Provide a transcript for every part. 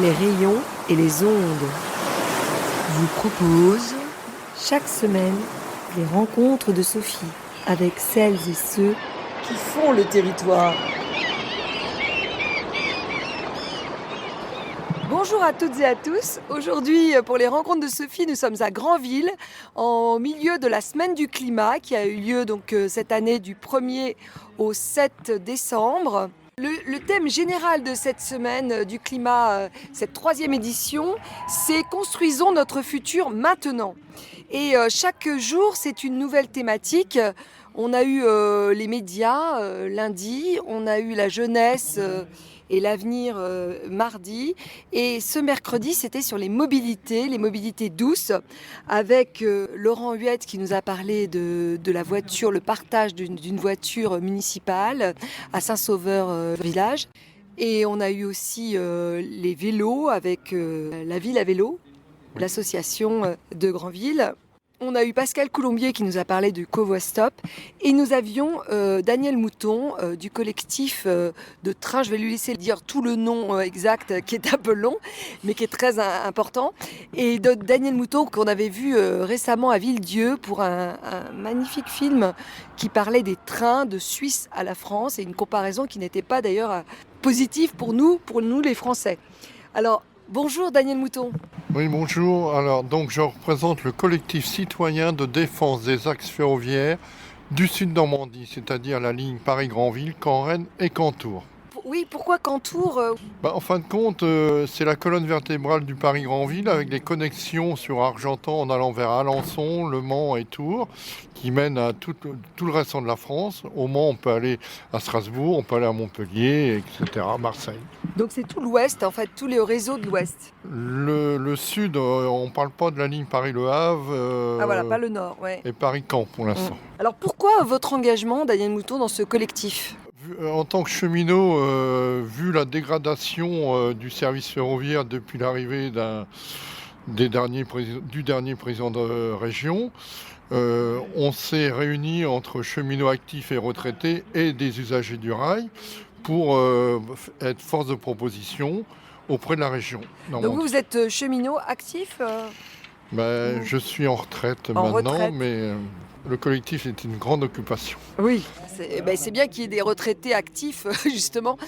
les rayons et les ondes vous proposent chaque semaine les rencontres de Sophie avec celles et ceux qui font le territoire. Bonjour à toutes et à tous. Aujourd'hui, pour les rencontres de Sophie, nous sommes à Granville, en milieu de la semaine du climat qui a eu lieu donc cette année du 1er au 7 décembre. Le thème général de cette semaine du climat, cette 3e édition, c'est « Construisons notre futur maintenant ». Et chaque jour, c'est une nouvelle thématique. On a eu les médias lundi, on a eu la jeunesse et l'avenir mardi. Et ce mercredi, c'était sur les mobilités douces, avec Laurent Huette qui nous a parlé de la voiture, le partage d'une voiture municipale à Saint-Sauveur village. Et on a eu aussi les vélos avec la ville à vélo, l'association de Granville. On a eu Pascal Coulombier qui nous a parlé du Covoistop et nous avions Daniel Mouton du collectif de train. Je vais lui laisser dire tout le nom exact qui est un peu long mais qui est très important. Et Daniel Mouton qu'on avait vu récemment à Villedieu pour un magnifique film qui parlait des trains de Suisse à la France et une comparaison qui n'était pas d'ailleurs positive pour nous les Français. Alors, bonjour Daniel Mouton. Oui, bonjour. Alors, donc, je représente le collectif citoyen de défense des axes ferroviaires du Sud Normandie, c'est-à-dire la ligne Paris-Granville, Caen-Rennes et Caen-Tours. Oui, pourquoi Caen-Tours ? En fin de compte, c'est la colonne vertébrale du Paris-Granville avec les connexions sur Argentan en allant vers Alençon, Le Mans et Tours qui mènent à tout le restant de la France. Au Mans, on peut aller à Strasbourg, on peut aller à Montpellier, etc., Marseille. Donc c'est tout l'ouest, en fait, tous les réseaux de l'ouest. Le sud, on ne parle pas de la ligne Paris-Le Havre. Ah voilà, pas le nord, ouais. Et Paris-Caen pour l'instant. Alors pourquoi votre engagement, Daniel Mouton, dans ce collectif ? En tant que cheminot, vu la dégradation du service ferroviaire depuis l'arrivée du dernier président de région, on s'est réunis entre cheminots actifs et retraités et des usagers du rail pour être force de proposition auprès de la région. Donc vous êtes cheminot actif Je suis en retraite maintenant, mais le collectif est une grande occupation. Oui, c'est bien qu'il y ait des retraités actifs, justement,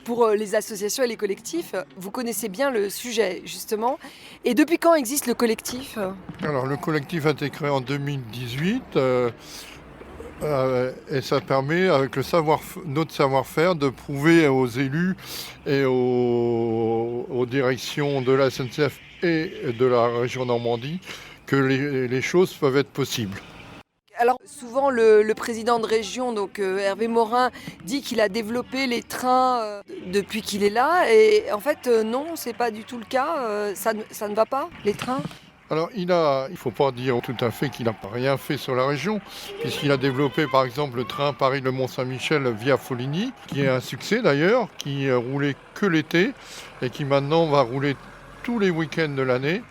pour les associations et les collectifs. Vous connaissez bien le sujet, justement. Et depuis quand existe le collectif ? Alors, le collectif a été créé en 2018 et ça permet, avec notre savoir-faire, de prouver aux élus et aux directions de la SNCF et de la région Normandie que les choses peuvent être possibles. Alors souvent le président de région, donc Hervé Morin, dit qu'il a développé les trains depuis qu'il est là. Et en fait non, c'est pas du tout le cas. Ça ne va pas, les trains ? Alors il ne faut pas dire tout à fait qu'il n'a rien fait sur la région, puisqu'il a développé par exemple le train Paris-Le Mont-Saint-Michel via Foligny, qui est un succès d'ailleurs, qui roulait que l'été et qui maintenant va rouler tous les week-ends de l'année.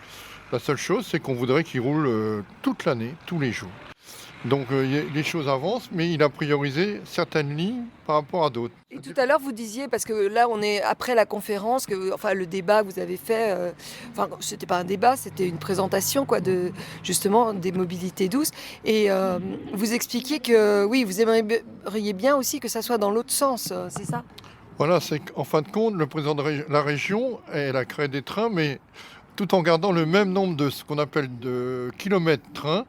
La seule chose, c'est qu'on voudrait qu'il roule toute l'année, tous les jours. Donc les choses avancent, mais il a priorisé certaines lignes par rapport à d'autres. Et tout à l'heure, vous disiez, parce que là, on est après la conférence, le débat que vous avez fait, c'était pas un débat, c'était une présentation justement des mobilités douces. Et vous expliquiez que, oui, vous aimeriez bien aussi que ça soit dans l'autre sens, c'est ça ? Voilà, c'est qu'en fin de compte, le président de la région, elle a créé des trains, mais tout en gardant le même nombre de ce qu'on appelle de kilomètres train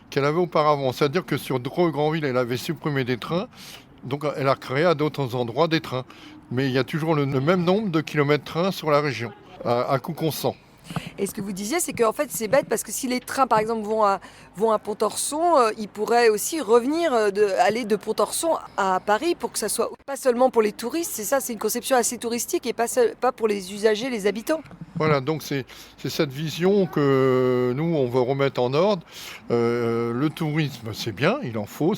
qu'elle avait auparavant. C'est-à-dire que sur Dreux-Granville, elle avait supprimé des trains, donc elle a créé à d'autres endroits des trains. Mais il y a toujours le même nombre de kilomètres train sur la région, à coût constant. Et ce que vous disiez, c'est qu'en fait, c'est bête parce que si les trains, par exemple, vont à Pontorson, ils pourraient aussi revenir, aller de Pontorson à Paris pour que ça soit pas seulement pour les touristes. C'est ça, c'est une conception assez touristique et pas pour les usagers, les habitants. Voilà, donc c'est cette vision que nous, on veut remettre en ordre. Le tourisme, c'est bien, il en faut.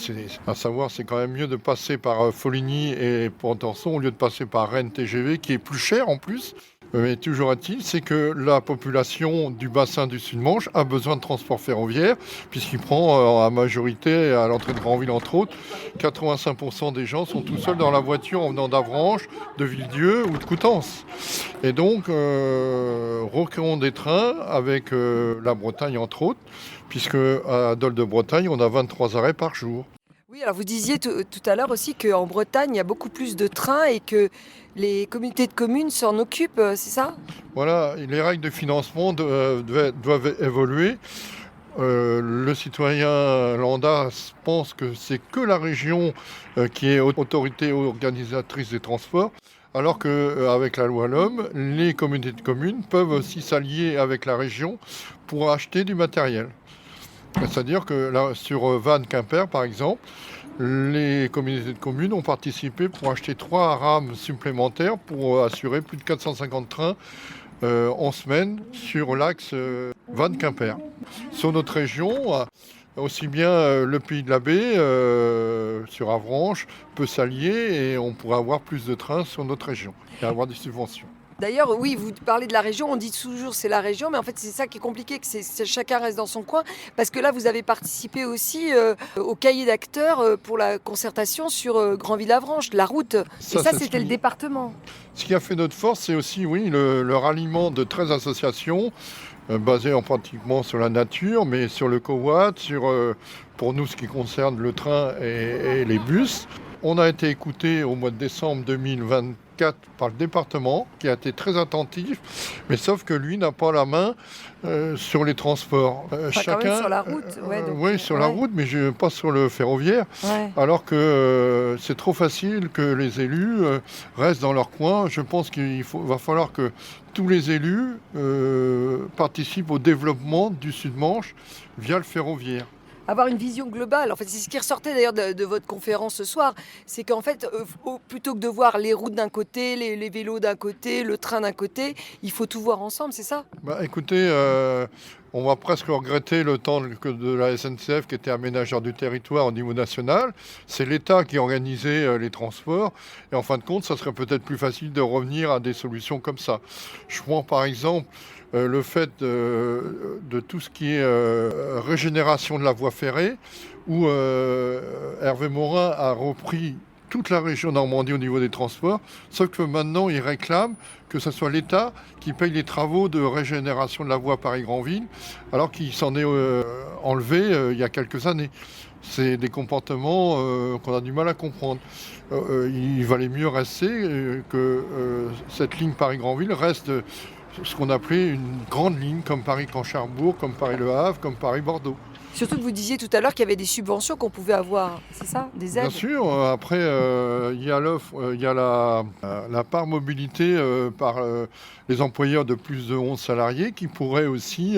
À savoir, c'est quand même mieux de passer par Foligny et Pontorson au lieu de passer par Rennes TGV, qui est plus cher en plus. Mais toujours est-il, c'est que la population du bassin du Sud-Manche a besoin de transport ferroviaire, puisqu'il prend en majorité à l'entrée de Granville, entre autres, 85% des gens sont tout seuls dans la voiture en venant d'Avranches, de Villedieu ou de Coutances. Et donc, recréons des trains avec la Bretagne, entre autres, puisque à Dole de Bretagne, on a 23 arrêts par jour. Oui, alors vous disiez tout à l'heure aussi qu'en Bretagne, il y a beaucoup plus de trains et que les communautés de communes s'en occupent, c'est ça? Voilà, et les règles de financement doivent évoluer. Le citoyen lambda pense que c'est que la région qui est autorité organisatrice des transports, alors qu'avec la loi LOM, les communautés de communes peuvent aussi s'allier avec la région pour acheter du matériel. C'est-à-dire que là, sur Vannes-Quimper, par exemple, les communautés de communes ont participé pour acheter 3 rames supplémentaires pour assurer plus de 450 trains en semaine sur l'axe Vannes-Quimper. Sur notre région, aussi bien le Pays de la Baie, sur Avranches, peut s'allier et on pourra avoir plus de trains sur notre région et avoir des subventions. D'ailleurs, oui, vous parlez de la région, on dit toujours c'est la région, mais en fait c'est ça qui est compliqué, que chacun reste dans son coin, parce que là vous avez participé aussi au cahier d'acteurs pour la concertation sur Granville-Avranches, la route, et ça c'était le département. Ce qui a fait notre force, c'est aussi oui, le ralliement de 13 associations, basées pratiquement sur la nature, mais sur le covoit, sur, pour nous ce qui concerne le train et les bus. On a été écouté au mois de décembre 2024 par le département, qui a été très attentif, mais sauf que lui n'a pas la main sur les transports. Chacun quand même sur la route. Oui, sur la route, mais pas sur le ferroviaire. Ouais. Alors que c'est trop facile que les élus restent dans leur coin. Je pense va falloir que tous les élus participent au développement du Sud-Manche via le ferroviaire. Avoir une vision globale. En fait, c'est ce qui ressortait d'ailleurs de votre conférence ce soir. C'est qu'en fait, plutôt que de voir les routes d'un côté, les vélos d'un côté, le train d'un côté, il faut tout voir ensemble, c'est ça? Écoutez, on va presque regretter le temps de la SNCF qui était aménageur du territoire au niveau national. C'est l'État qui organisait les transports. Et en fin de compte, ça serait peut-être plus facile de revenir à des solutions comme ça. Je prends par exemple le fait de tout ce qui est régénération de la voie ferrée, où Hervé Morin a repris toute la région Normandie au niveau des transports, sauf que maintenant il réclame que ce soit l'État qui paye les travaux de régénération de la voie Paris-Granville, alors qu'il s'en est enlevé il y a quelques années. C'est des comportements qu'on a du mal à comprendre. Il valait mieux rester que cette ligne Paris-Granville reste ce qu'on appelait une grande ligne, comme Paris-Camp-Cherbourg, comme Paris-Le Havre, comme Paris-Bordeaux. Surtout que vous disiez tout à l'heure qu'il y avait des subventions qu'on pouvait avoir, c'est ça? Des aides? Bien sûr. Après, il y a la part mobilité par les employeurs de plus de 11 salariés qui pourraient aussi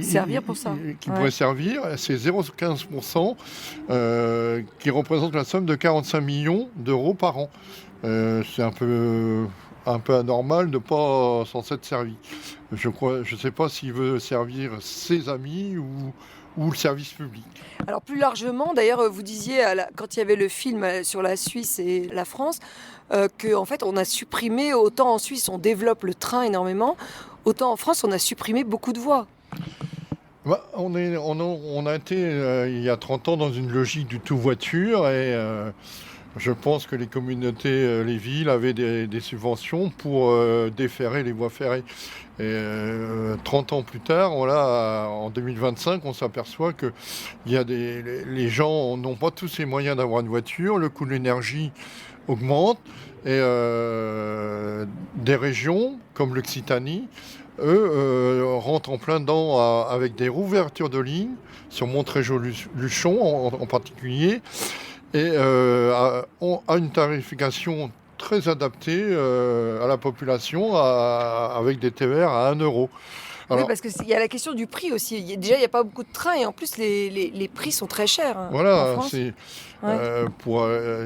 servir pour ça. Pourraient servir. C'est 0,15% qui représente la somme de 45 millions d'euros par an. C'est un peu anormal de ne pas s'en être servi. Je ne sais pas s'il veut servir ses amis ou le service public. Alors plus largement, d'ailleurs, vous disiez, quand il y avait le film sur la Suisse et la France, qu'en fait on a supprimé, autant en Suisse on développe le train énormément, autant en France on a supprimé beaucoup de voies. On a été, il y a 30 ans, dans une logique du tout voiture et je pense que les communautés, les villes avaient des subventions pour déferrer les voies ferrées. Et 30 ans plus tard, en 2025, on s'aperçoit que les gens n'ont pas tous les moyens d'avoir une voiture, le coût de l'énergie augmente, et des régions comme l'Occitanie, eux, rentrent en plein dedans avec des rouvertures de lignes, sur Montrégeau-Luchon en particulier, et a une tarification très adaptée à la population avec des TER à 1 euro. Oui, Alors, parce qu'il y a la question du prix aussi. Déjà, il n'y a pas beaucoup de trains et en plus, les prix sont très chers en voilà, France. c'est Ouais.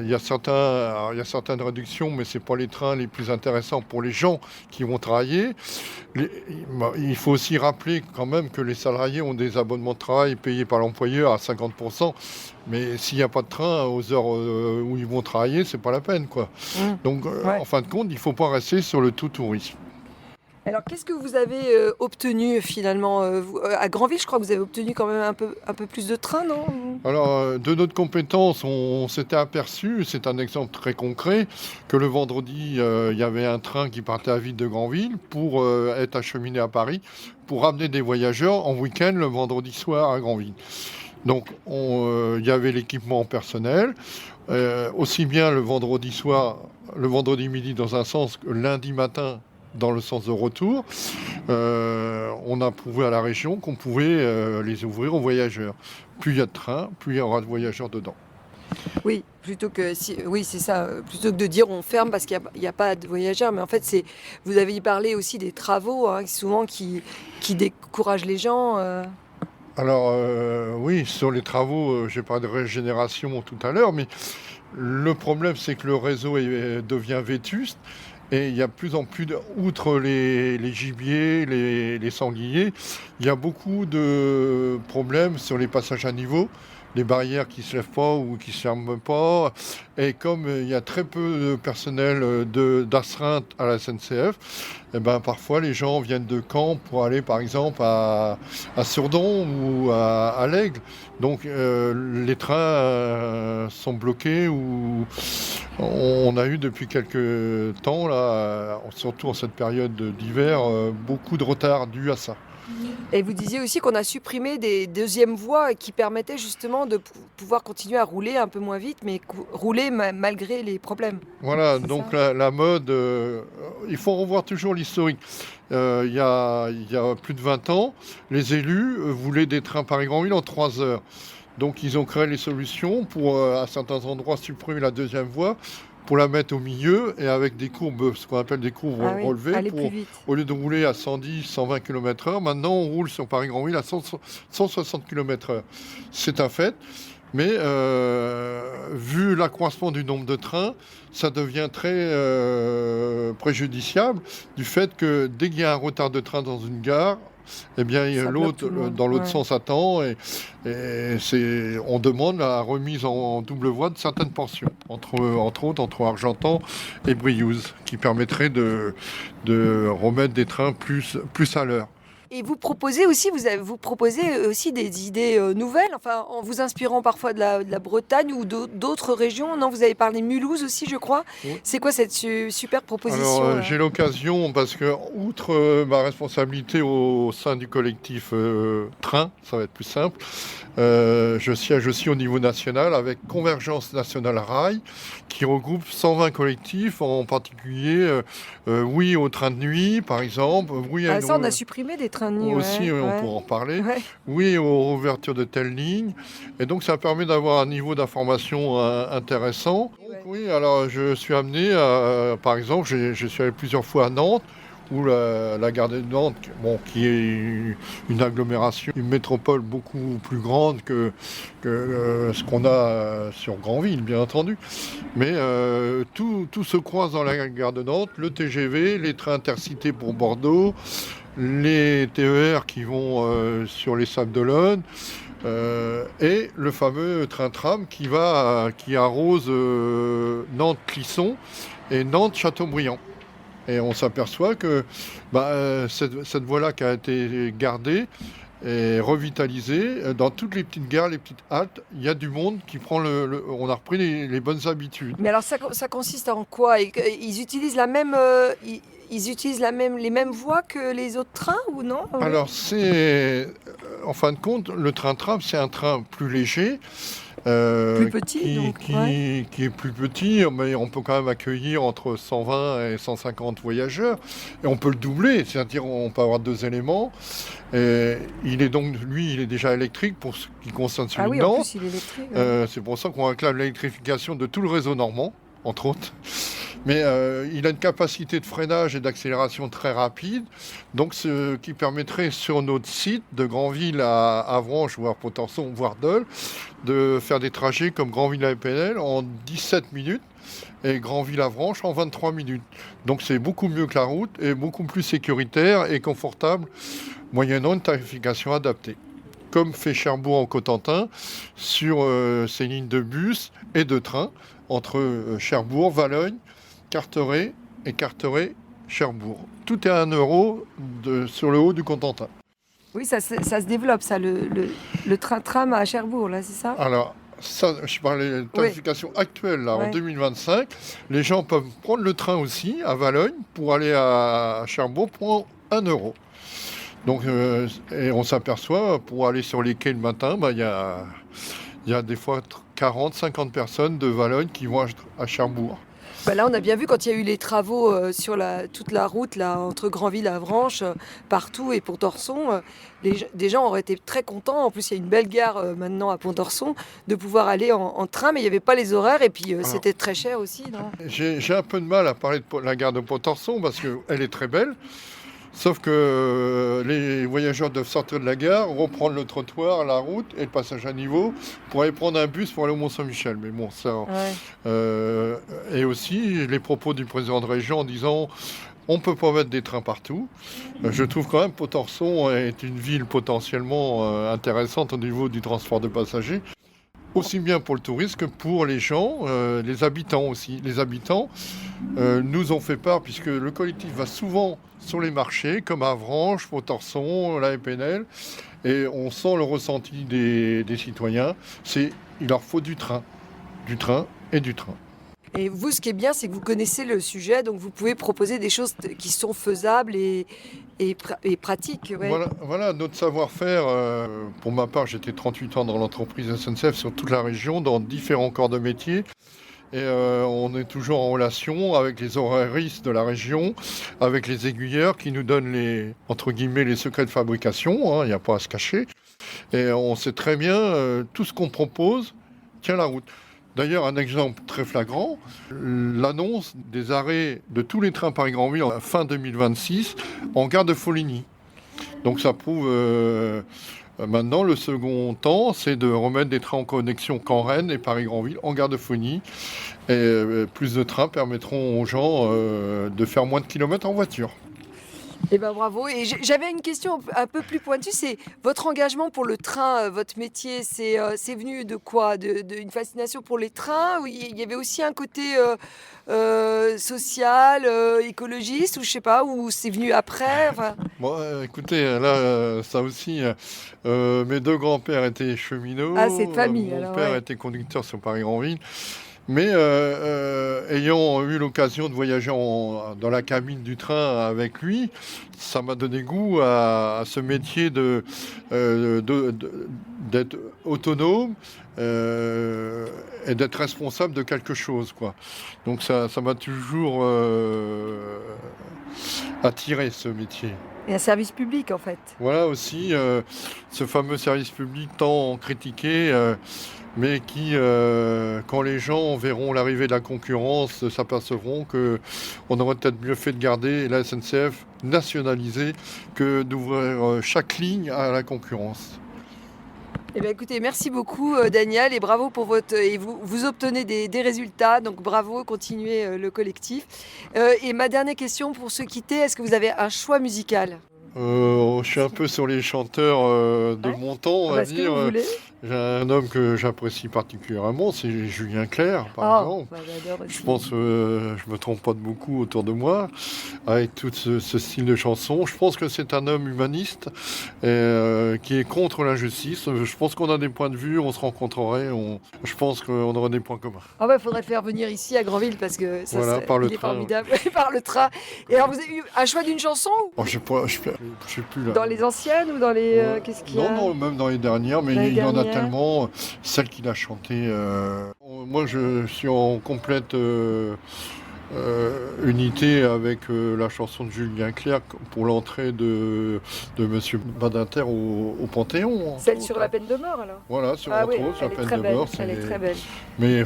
il y a certaines réductions, mais c'est pas les trains les plus intéressants pour les gens qui vont travailler. Les- il faut aussi rappeler quand même que les salariés ont des abonnements de travail payés par l'employeur à 50%, mais s'il n'y a pas de train aux heures où ils vont travailler, c'est pas la peine, quoi. Mm. Donc, Ouais. en fin de compte, il faut pas rester sur le tout tourisme. Alors, qu'est-ce que vous avez obtenu finalement à Granville, je crois que vous avez obtenu quand même un peu plus de trains, non? Alors, de notre compétence, on s'était aperçu, c'est un exemple très concret, que le vendredi, il y avait un train qui partait à Ville de Granville pour être acheminé à Paris, pour ramener des voyageurs en week-end le vendredi soir à Granville. Donc, il y avait l'équipement personnel, aussi bien le vendredi soir, le vendredi midi dans un sens que le lundi matin dans le sens de retour. On a prouvé à la région qu'on pouvait les ouvrir aux voyageurs. Plus il y a de trains, plus il y aura de voyageurs dedans. Oui, plutôt que oui, c'est ça. Plutôt que de dire on ferme parce qu'il y a pas de voyageurs, mais en fait, vous avez parlé aussi des travaux, hein, souvent qui découragent les gens. Alors oui, sur les travaux, j'ai parlé de régénération tout à l'heure, mais le problème c'est que le réseau devient vétuste. Et il y a de plus en plus, outre les gibiers, les sangliers, il y a beaucoup de problèmes sur les passages à niveau, les barrières qui ne se lèvent pas ou qui ne se ferment pas. Et comme il y a très peu de personnel d'astreinte à la SNCF, eh ben, parfois les gens viennent de Caen pour aller par exemple à Surdon ou à l'Aigle. Donc les trains sont bloqués ou on a eu depuis quelques temps, là, surtout en cette période d'hiver, beaucoup de retard dû à ça. Et vous disiez aussi qu'on a supprimé des deuxièmes voies qui permettaient justement de pouvoir continuer à rouler un peu moins vite, mais rouler malgré les problèmes. Voilà, C'est donc ça? la mode, il faut revoir toujours l'historique. Il y a plus de 20 ans, les élus voulaient des trains Paris-Granville en 3 heures. Donc ils ont créé les solutions pour, à certains endroits, supprimer la deuxième voie, pour la mettre au milieu et avec des courbes, ce qu'on appelle des courbes Ah oui, relevées, aller plus vite. au lieu de rouler à 110, 120 km/h, maintenant on roule sur Paris-Granville à 160 km/h. C'est un fait, mais vu l'accroissement du nombre de trains, ça devient très préjudiciable du fait que dès qu'il y a un retard de train dans une gare, eh bien, Ça bloque l'autre, tout le monde. dans l'autre Ouais. sens attend et on demande la remise en double voie de certaines portions, entre autres entre Argentan et Briouze, qui permettrait de remettre des trains plus à l'heure. Et vous proposez aussi, vous proposez aussi des idées nouvelles, enfin en vous inspirant parfois de la Bretagne ou d'autres régions. Non, vous avez parlé Mulhouse aussi, je crois. Oui. C'est quoi cette super Alors, proposition là? j'ai l'occasion, parce que, outre ma responsabilité au sein du collectif Train, ça va être plus simple, je siège aussi au niveau national avec Convergence Nationale Rail, qui regroupe 120 collectifs, en particulier Oui au train de nuit, par exemple, oui à Ah, une, ça, on a supprimé des trains de nuit, aussi, ouais, on ouais. pourra en reparler, Ouais. oui aux ouvertures de telles lignes, et donc ça permet d'avoir un niveau d'information intéressant. Donc, oui, alors je suis amené par exemple, je suis allé plusieurs fois à Nantes, où la gare de Nantes, bon, qui est une agglomération, une métropole beaucoup plus grande que ce qu'on a sur Granville, bien entendu. Mais tout se croise dans la gare de Nantes, le TGV, les trains intercités pour Bordeaux, les TER qui vont sur les Sables d'Olonne, et le fameux train-tram qui arrose Nantes-Clisson et Nantes-Châteaubriand. Et on s'aperçoit que cette voie-là qui a été gardée et revitalisée, dans toutes les petites gares, les petites haltes, il y a du monde qui prend on a repris les bonnes habitudes. Mais alors ça consiste en quoi? Ils utilisent ils utilisent les mêmes voies que les autres trains ou non? Alors en fin de compte, le train-tram, c'est un train plus léger, Plus petit, donc, qui est plus petit, mais on peut quand même accueillir entre 120 et 150 voyageurs. Et on peut le doubler, c'est-à-dire on peut avoir 2 éléments. Et il est déjà électrique pour ce qui concerne celui Ah de oui, en Nantes. plus il est électrique. Ouais. C'est pour ça qu'on réclame l'électrification de tout le réseau normand, entre autres. Mais il a une capacité de freinage et d'accélération très rapide, donc ce qui permettrait sur notre site de Granville à Avranches, voire Pontorson, voire Dole, de faire des trajets comme Granville à Épinal en 17 minutes et Granville-Avranches en 23 minutes. Donc c'est beaucoup mieux que la route et beaucoup plus sécuritaire et confortable, moyennant une tarification adaptée. Comme fait Cherbourg en Cotentin, sur ses lignes de bus et de train entre Cherbourg, Valogne, Carteret et Carteret-Cherbourg. Tout est à 1 euro sur le haut du Cotentin. Oui, ça se développe, ça, le train-tram à Cherbourg, là, c'est ça? Alors, ça, je parlais de tarification actuelle, là, en 2025. Les gens peuvent prendre le train aussi à Valogne pour aller à Cherbourg pour 1 euro. Donc, et on s'aperçoit, pour aller sur les quais le matin, il y a des fois 40, 50 personnes de Valogne qui vont à Cherbourg. Là, on a bien vu quand il y a eu les travaux sur toute la route là, entre Granville et Avranches, partout et Pontorson, des gens auraient été très contents. En plus, il y a une belle gare maintenant à Pontorson, de pouvoir aller en train, mais il n'y avait pas les horaires et puis c'était très cher aussi, non? J'ai un peu de mal à parler de la gare de Pontorson parce qu'elle est très belle. Sauf que les voyageurs doivent sortir de la gare, reprendre le trottoir, la route et le passage à niveau pour aller prendre un bus pour aller au Mont-Saint-Michel. Mais bon, ça. Et aussi les propos du président de région en disant on ne peut pas mettre des trains partout. Je trouve quand même que Pontorson est une ville potentiellement intéressante au niveau du transport de passagers. Aussi bien pour le tourisme que pour les gens, les habitants aussi. Les habitants nous ont fait part, puisque le collectif va souvent sur les marchés, comme à Avranches, Pontorson, la Épinal, et on sent le ressenti des citoyens. Il leur faut du train et du train. Et vous, ce qui est bien, c'est que vous connaissez le sujet, donc vous pouvez proposer des choses qui sont faisables et pratiques. Ouais. Voilà notre savoir-faire. Pour ma part, j'étais 38 ans dans l'entreprise SNCF sur toute la région, dans différents corps de métier. Et on est toujours en relation avec les horaristes de la région, avec les aiguilleurs qui nous donnent entre guillemets, les secrets de fabrication, il n'y a pas à se cacher. Et on sait très bien, tout ce qu'on propose tient la route. D'ailleurs, un exemple très flagrant, l'annonce des arrêts de tous les trains Paris-Granville en fin 2026 en gare de Foligny. Donc ça prouve... Maintenant, le second temps, c'est de remettre des trains en connexion Caen-Rennes et Paris-Granville en gare de Foligny. Et plus de trains permettront aux gens de faire moins de kilomètres en voiture. Eh ben bravo. Et j'avais une question un peu plus pointue, c'est votre engagement pour le train, votre métier, c'est venu de quoi? Une fascination pour les trains? Ou il y avait aussi un côté social, écologiste, ou je sais pas, ou c'est venu après? Enfin... Bon, écoutez, là, ça aussi, mes deux grands-pères étaient cheminots. Ah, c'est de famille. Mon père était conducteur sur Paris-Granville. Mais ayant eu l'occasion de voyager dans la cabine du train avec lui, ça m'a donné goût à ce métier d'être autonome et d'être responsable de quelque chose, quoi. Donc ça m'a toujours attiré, ce métier. Et un service public, en fait. Voilà aussi ce fameux service public tant critiqué, mais qui, quand les gens verront l'arrivée de la concurrence, s'apercevront qu'on aurait peut-être mieux fait de garder la SNCF nationalisée que d'ouvrir chaque ligne à la concurrence. Eh bien, écoutez, merci beaucoup Daniel et bravo pour et vous obtenez des résultats, donc bravo, continuez le collectif. Et ma dernière question pour se quitter, est-ce que vous avez un choix musical? Je suis un peu sur les chanteurs de mon temps, on va dire. J'ai un homme que j'apprécie particulièrement, c'est Julien Clerc, par exemple. Je pense que je ne me trompe pas de beaucoup autour de moi, avec tout ce style de chanson. Je pense que c'est un homme humaniste qui est contre l'injustice. Je pense qu'on a des points de vue, on se rencontrerait, je pense qu'on aurait des points communs. Ah bah, faudrait le faire venir ici à Granville parce que ça il est formidable. Par le train. Et alors, vous avez eu un choix d'une chanson? Je sais plus là. Dans les anciennes ou dans les... qu'est-ce qu'il y a? Non, même dans les dernières, mais il y en a tellement. Celle qu'il a chantée. Moi, je suis en complète unité avec la chanson de Julien Clerc pour l'entrée de Monsieur Badinter au Panthéon. Celle sur la peine de mort alors. Voilà, sur Ah oui, autre, la elle est peine très de belle, mort. elle est très belle. Mais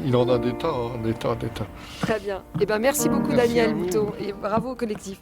il en a des tas, des tas. Très bien. Eh ben merci beaucoup Merci Daniel à vous. Mouton et bravo au collectif.